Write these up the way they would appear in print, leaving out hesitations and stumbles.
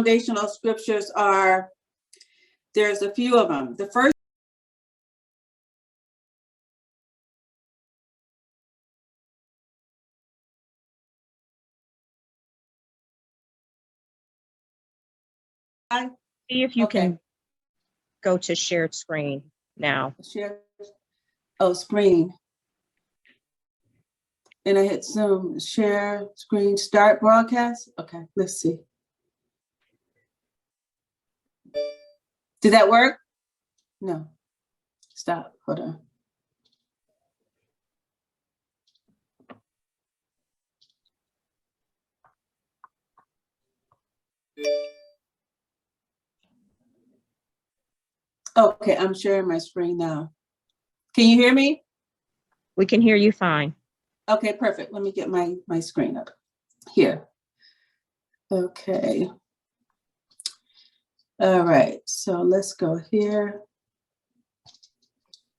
foundational scriptures are, there's a few of them. The first See if you can go to shared screen now. Share. Oh, screen. And I hit Zoom, share screen, start broadcast. Okay, let's see. Did that work? No. Stop, hold on. Okay, I'm sharing my screen now. Can you hear me? We can hear you fine. Okay, perfect. Let me get my screen up here. Okay. All right, so let's go here.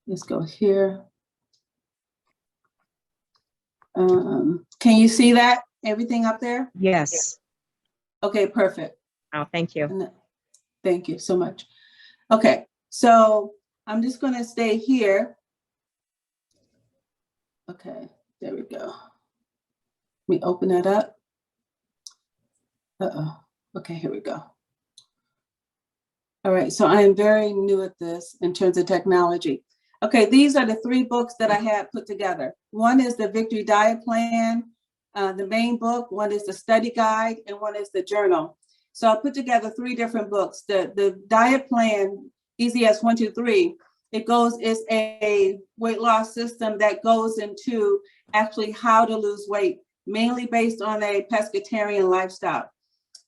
Let's go here. Can you see that? Everything up there? Yes. Okay, perfect. Oh, thank you. Thank you so much. Okay, so I'm just going to stay here. Okay, there we go. Let me open that up. Uh-oh. Okay, here we go. All right, so I am very new at this in terms of technology. Okay, these are the 3 books that I had put together. One is the Victory Diet Plan, the main book. One is the study guide, and one is the journal. So I put together 3 different books. The diet plan, Easy as 1, 2, 3, is a weight loss system that goes into actually how to lose weight, mainly based on a pescatarian lifestyle.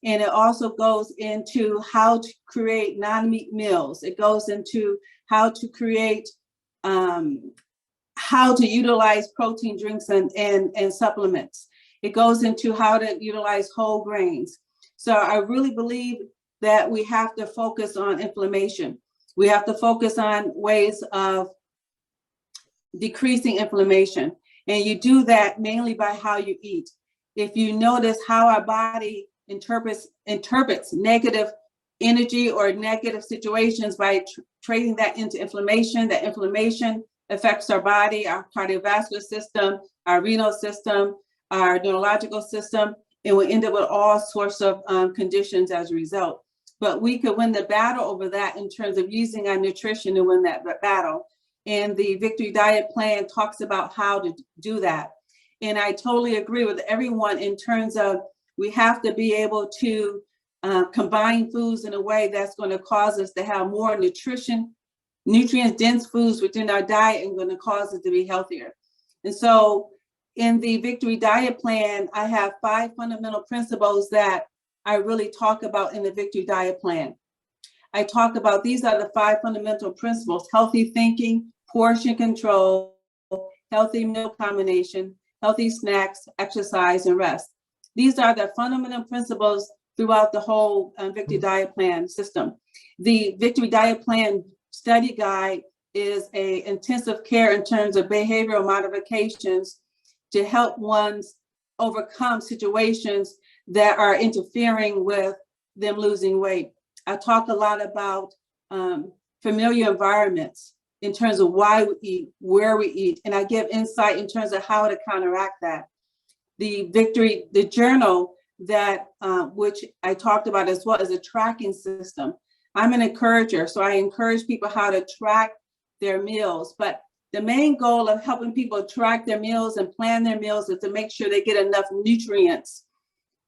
And it also goes into how to create non-meat meals. It goes into how to create, how to utilize protein drinks and supplements. It goes into how to utilize whole grains. So I really believe that we have to focus on inflammation. We have to focus on ways of decreasing inflammation. And you do that mainly by how you eat. If you notice how our body interprets negative energy or negative situations by trading that into inflammation, that inflammation affects our body, our cardiovascular system, our renal system, our neurological system, and we end up with all sorts of conditions as a result. But we could win the battle over that in terms of using our nutrition to win that battle. And the Victory Diet Plan talks about how to do that. And I totally agree with everyone in terms of we have to be able to combine foods in a way that's going to cause us to have more nutrient-dense foods within our diet and going to cause us to be healthier. And so in the Victory Diet Plan, I have 5 fundamental principles that I really talk about in the Victory Diet Plan. I talk about, these are the 5 fundamental principles: healthy thinking, portion control, healthy meal combination, healthy snacks, exercise, and rest. These are the fundamental principles throughout the whole Victory Diet Plan system. The Victory Diet Plan study guide is an intensive care in terms of behavioral modifications to help ones overcome situations that are interfering with them losing weight. I talk a lot about familiar environments in terms of why we eat, where we eat, and I give insight in terms of how to counteract that. The journal that which I talked about as well as a tracking system. I'm an encourager, so I encourage people how to track their meals. But the main goal of helping people track their meals and plan their meals is to make sure they get enough nutrients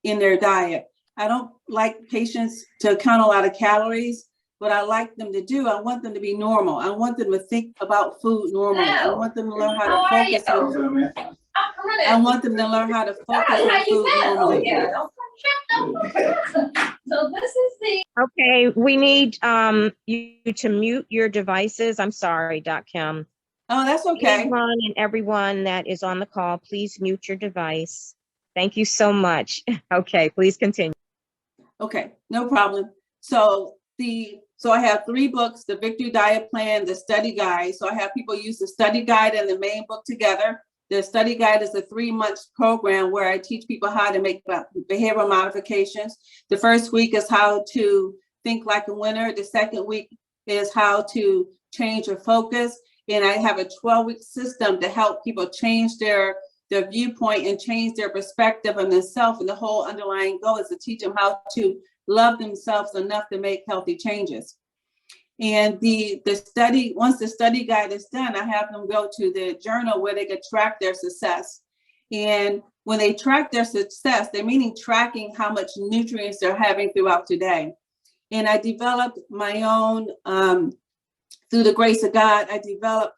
in their diet. I don't like patients to count a lot of calories. What I like them to do, I want them to be normal. I want them to think about food normally. I want them to learn how to focus on food. I want them to learn how to focus on food normally. So this is the. Okay, we need you to mute your devices. I'm sorry, Dr. Kim. Oh, that's okay. Anyone and everyone that is on the call, please mute your device. Thank you so much. Okay, please continue. Okay, no problem. So I have 3 books: the Victory Diet Plan, the study guide. So I have people use the study guide and the main book together. The study guide is a 3-month program where I teach people how to make behavioral modifications. The first week is how to think like a winner. The second week is how to change your focus. And I have a 12-week system to help people change their viewpoint and change their perspective on themselves. And the whole underlying goal is to teach them how to love themselves enough to make healthy changes. And the study, once the study guide is done, I have them go to the journal where they can track their success. And when they track their success, they're meaning tracking how much nutrients they're having throughout the day. And I developed my own, through the grace of God, I developed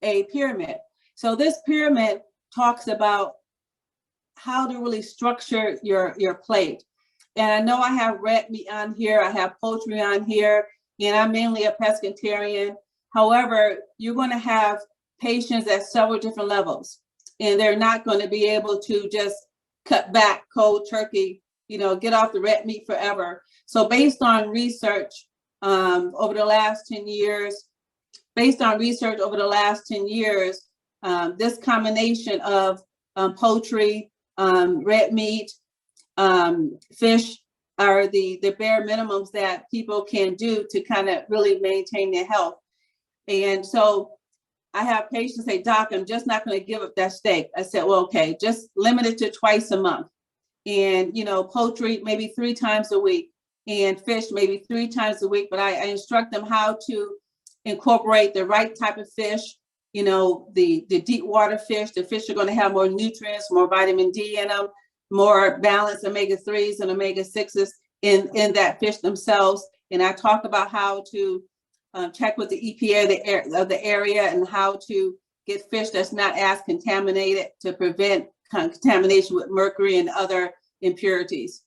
a pyramid. So this pyramid talks about how to really structure your plate. And I know I have red meat on here, I have poultry on here, and I'm mainly a pescatarian. However, you're going to have patients at several different levels, and they're not going to be able to just cut back cold turkey, get off the red meat forever. So based on research over the last 10 years, this combination of poultry, red meat, fish are the bare minimums that people can do to kind of really maintain their health. And so I have patients say, Doc, I'm just not going to give up that steak. I said, well, okay, just limit it to twice a month. And, poultry, maybe 3 times a week, and fish, maybe 3 times a week. But I instruct them how to incorporate the right type of fish, the deep water fish. The fish are going to have more nutrients, more vitamin D in them, more balanced omega-3s and omega-6s in that fish themselves. And I talk about how to check with the EPA of the area and how to get fish that's not as contaminated to prevent contamination with mercury and other impurities.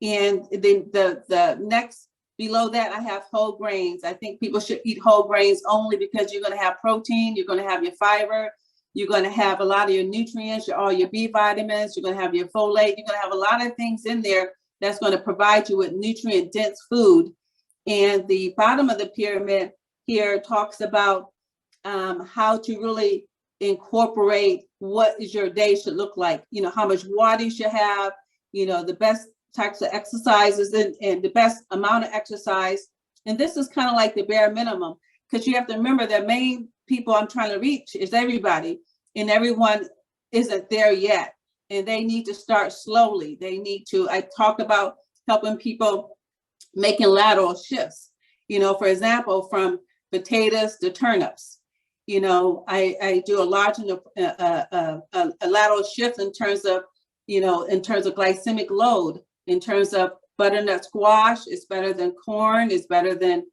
And then the next below that, I have whole grains. I think people should eat whole grains only because you're going to have protein, you're going to have your fiber, you're going to have a lot of your nutrients, all your B vitamins, you're going to have your folate, you're going to have a lot of things in there that's going to provide you with nutrient-dense food. And the bottom of the pyramid here talks about how to really incorporate what is your day should look like, how much water you should have, the best types of exercises and the best amount of exercise. And this is kind of like the bare minimum, because you have to remember the main people I'm trying to reach is everybody, and everyone isn't there yet. And they need to start slowly. I talk about helping people making lateral shifts, for example, from potatoes to turnips. I do a large a lateral shift in terms of glycemic load, in terms of butternut squash. It's better than corn, it's better than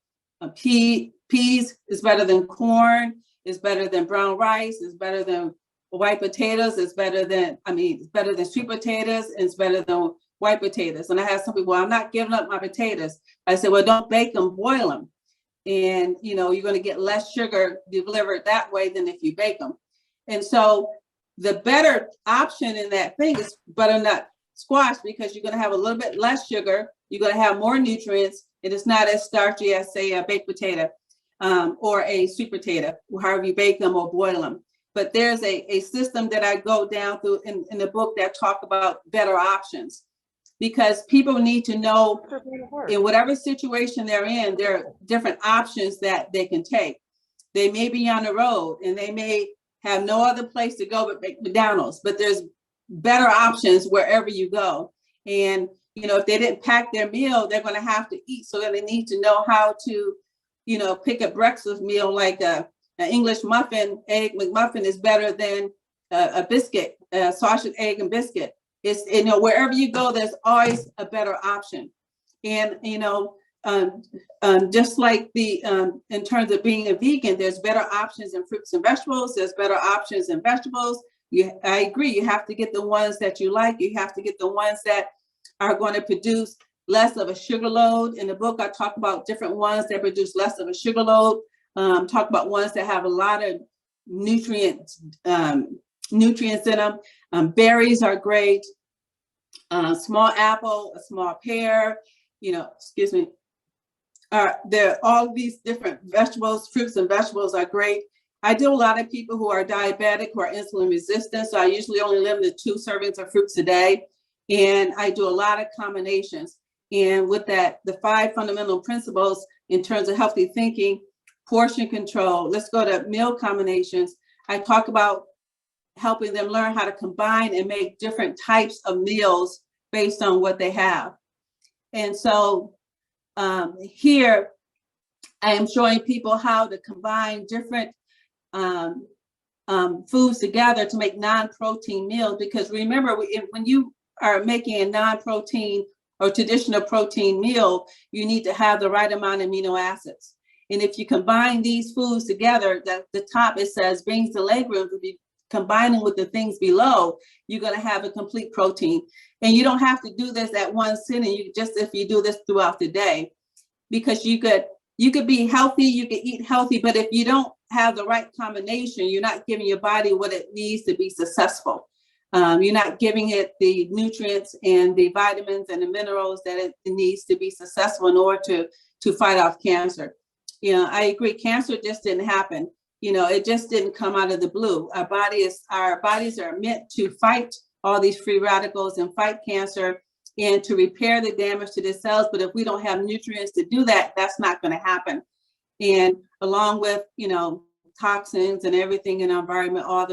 peas, it's better than corn, it's better than brown rice, it's better than white potatoes, it's better than sweet potatoes, and it's better than white potatoes. And I have some people, well, I'm not giving up my potatoes. I said, well, don't bake them, boil them. And, you're going to get less sugar delivered that way than if you bake them. And so the better option in that thing is butternut squash, because you're going to have a little bit less sugar, you're going to have more nutrients, and it's not as starchy as, say, a baked potato or a sweet potato, however you bake them or boil them. But there's a system that I go down through in the book that talk about better options, because people need to know in whatever situation they're in, there are different options that they can take. They may be on the road and they may have no other place to go but McDonald's, but there's better options wherever you go. And, if they didn't pack their meal, they're going to have to eat. So they need to know how to, pick a breakfast meal, like an English muffin, egg McMuffin is better than a biscuit, sausage, egg, and biscuit. It's, wherever you go, there's always a better option. And, just like in terms of being a vegan, there's better options in fruits and vegetables. There's better options in vegetables. I agree. You have to get the ones that you like. You have to get the ones that are going to produce less of a sugar load. In the book, I talk about different ones that produce less of a sugar load. Talk about ones that have a lot of nutrients in them. Berries are great. Small apple, a small pear, there are all these different vegetables, fruits and vegetables are great. I do a lot of people who are diabetic, who are insulin resistant. So I usually only limit to 2 servings of fruits a day. And I do a lot of combinations. And with that, the 5 fundamental principles in terms of healthy thinking, portion control, let's go to meal combinations. I talk about helping them learn how to combine and make different types of meals based on what they have. And so here I am showing people how to combine different foods together to make non-protein meals, because remember, when you are making a non-protein or traditional protein meal, you need to have the right amount of amino acids. And if you combine these foods together, the top, it says brings the legroom, if you combine them with the things below, you're going to have a complete protein. And you don't have to do this at one sitting. You just, if you do this throughout the day, because you could be healthy, you could eat healthy, but if you don't have the right combination, you're not giving your body what it needs to be successful. You're not giving it the nutrients and the vitamins and the minerals that it needs to be successful in order to fight off cancer. You know, I agree, cancer just didn't happen. You know, it just didn't come out of the blue. Our bodies are meant to fight all these free radicals and fight cancer and to repair the damage to the cells. But if we don't have nutrients to do that, that's not going to happen. And along with, you know, toxins and everything in our environment, all the